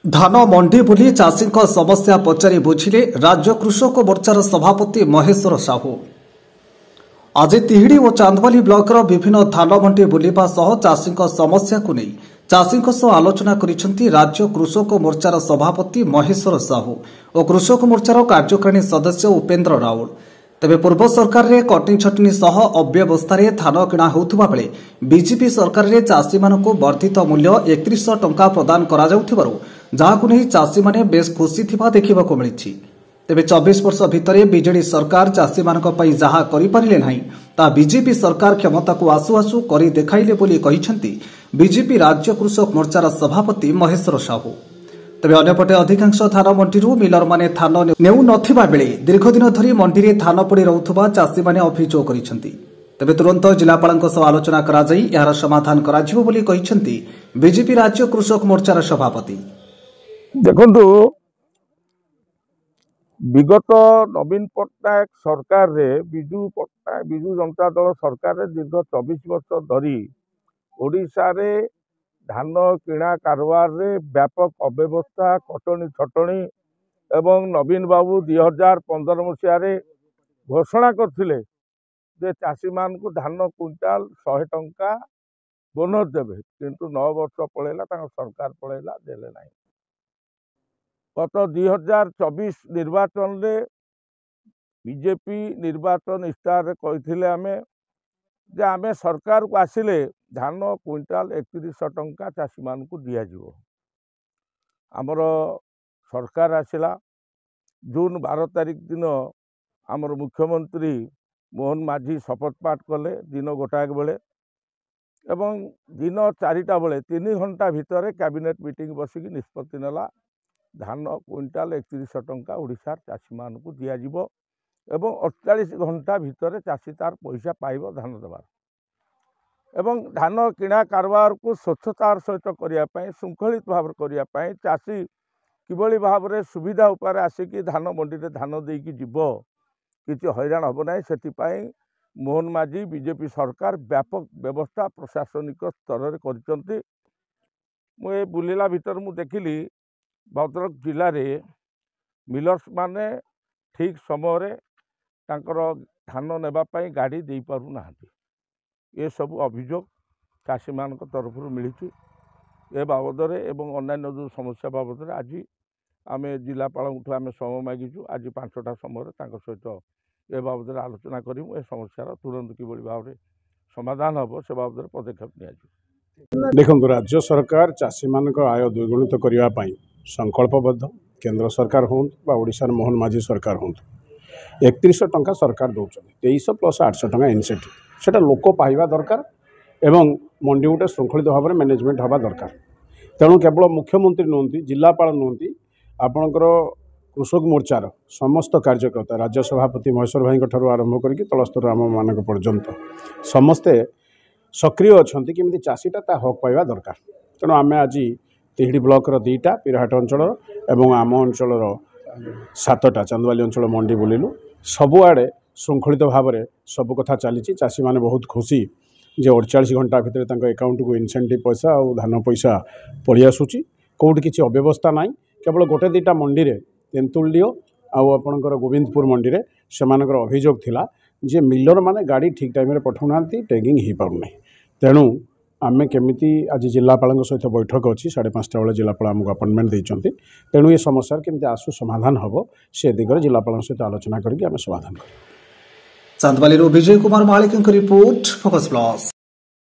धान मंडी बुली चाषी समस्या पचारि बुझिले राज्य कृषक मोर्चार सभापति महेश्वर साहू। आज तिहिडी और चांदबाली ब्लॉकर विभिन्न धान मंडी बुलिबा सह चाषी समस्या को नहीं चाषी आलोचना करिसेंती राज्य कृषक मोर्चार सभापति महेश्वर साहू और कृषक मोर्चार कार्यकारिणी सदस्य उपेन्द्र राउल। तेबे पूर्व सरकार रे कटिंग छटनी सह अव्यवस्था धान किणा होउथुबा बेले बीजेपी सरकार रे चाषी मानकु वर्धित मूल्य 3100 टंका प्रदान करा जाउथिबारु जाहाकु नै चाषी माने बेस खुशी थिबा देखिबाकु मिलिछि। तेबे 24 वर्ष भितरे बीजेडी सरकार चाषी मानक पई जहा करि परिले नाही ता बीजेपी सरकार क्षमताकु आसु आसु करि देखाइले बोली कहिसंती बीजेपी राज्य कृषक मोर्चार सभापति महेश्वर साहू। तेबे अन्यपटे अधिकांश धान मंडीरू मिलर माने धान नेउ नथिबा बेले दीर्घदिन धरी मंडीरे धान पड़ी रहुथुबा चाषी माने अभियोग करिसंती। तेबे तुरंत जिलापालक सह आलोचना करा जाई यार समाधान कराजिबो बोली कहिसंती बीजेपी राज्य कृषक मोर्चार सभापति। देखंतु विगत नवीन पट्टनायक सरकार रे बिजू जनता दल सरकार रे दीर्घ 24 वर्ष धरी ओडिशा रे धान किणा कारबार रे व्यापक अव्यवस्था कटनी छटनी एवं नवीन बाबू 2015 मसीह रे घोषणा करथिले जे चाषी मान को धान क्विंटाल 100 टंका बोनस देबे किंतु 9 वर्ष पळेला तांका सरकार पळेला देले नाही। गत 2024 निर्वाचन रे बीजेपी निर्वाचन इस्तार कहिथिले आमे सरकार को आसिले धान क्विंटाल 3100 टंका चाषी मान को दिया जिवो। आमर सरकार आसिला जून 12 तारिख दिन आमर मुख्यमंत्री मोहन माझी शपथ पाठ कले दिन गोटाक बेले एवं दिन 4टा बेले 3 घंटा भितर कैबिनेट मीटिंग बसिकी निष्पत्ति नेला धान क्विंटाल 3100 टंका ओडिशार चाषी मान को दिया जिवो एवं 48 घंटा भितर चाषी तार पैसा पाइबो धान देवार एवं धान किणा कारबार को स्वच्छतार सहित करने श्रृंखलित भाव करने चाषी किभली भाव में सुविधा उपार आसिकी धान मंडी में धान देकी जीव किसी हैरान हम ना से मोहन माझी बीजेपी सरकार व्यापक व्यवस्था प्रशासनिक स्तर में कर मुझे बुलिला भितर मु देखिली भद्रक जिले में मिलर्स माने ठीक समय तांकर धान नेबाई गाड़ी दे पारु ना ये सब अभियोग चाषी मान तरफ मिली ए बाबद एवं अन्य जो समस्या बाबद आज आम जिलापाल आम समय मागिचु आज 5टा समय सहित ए बाबद आलोचना करूँ ए समस्यार तुरंत किभली भाव में समाधान हम से बाबद पदक्षेप नि। देखो राज्य सरकार चाषी मान आय द्विगुणित करने संकल्पबद्ध केंद्र सरकार हूँ ओडिशार मोहन माझी सरकार हूँ 3100 टंका सरकार दौरान 2300 प्लस 800 टंका इनसेंटिव सेटा लोक पाइबा दरकार एवं मंडी गोटे श्रृंखलित भाव में मैनेजमेंट हवा दरकार। तेणु केवल मुख्यमंत्री नुहति जिलापाल नुहति आपणकर कृषक मोर्चार समस्त कार्यकर्ता राज्य सभापति महेश्वर भाई ठार आरंभ करके तलस्तर आम मान पर्यंत समस्ते सक्रिय अच्छा कि चाषीटा ता हक पाइबा दरकार। तेणु आम आज तिहिडी ब्लॉकर 2टा पिराहाट अंचल एवं आम अंचल 7टा चांदबाली अंचल मंडी बुलिलु सबुआड़े श्रृंखलित भाव में सब कथा चली चाषी मैंने बहुत खुशी जे 48 घंटा भितर अकाउंट को इनसेंटिव पैसा और धान पैसा पड़ी आसूची कौट किसी अव्यवस्था ना केवल गोटे 2टा मंडी रे तेंतुलडीओ आपणकर गोविंदपुर मंडी रे सेमानकर अभियोग थिला जे मिलर माने गाड़ी ठीक टाइम रे पठाउना टैगिंग हो पारना। तेणु आम केमिति आज जिलापाल सहित बैठक अच्छी 5:30 बेले जिलापाल आमको अपॉइंटमेंट देते तेणु ये समस्या केमिति आसु समाधान हम से दिगरे जिलापाल सहित आलोचना करके आम समाधान कर। चांदबाली विजय कुमार मालिक रिपोर्ट फोकस प्लस।